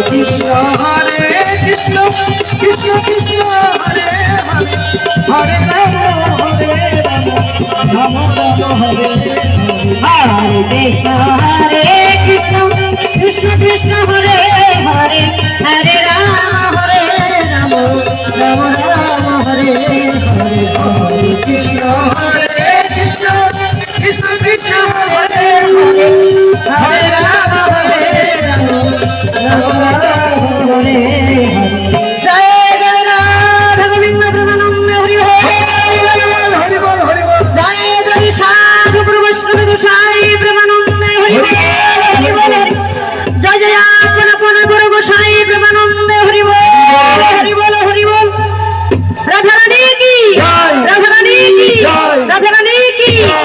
Krishna Hare Krishna Krishna Krishna Hare Hare Hare Ram Ram Ram Hare Hare Krishna Krishna Krishna Hare Hare Hare Ram Ram Ram Hare Hare Hare Krishna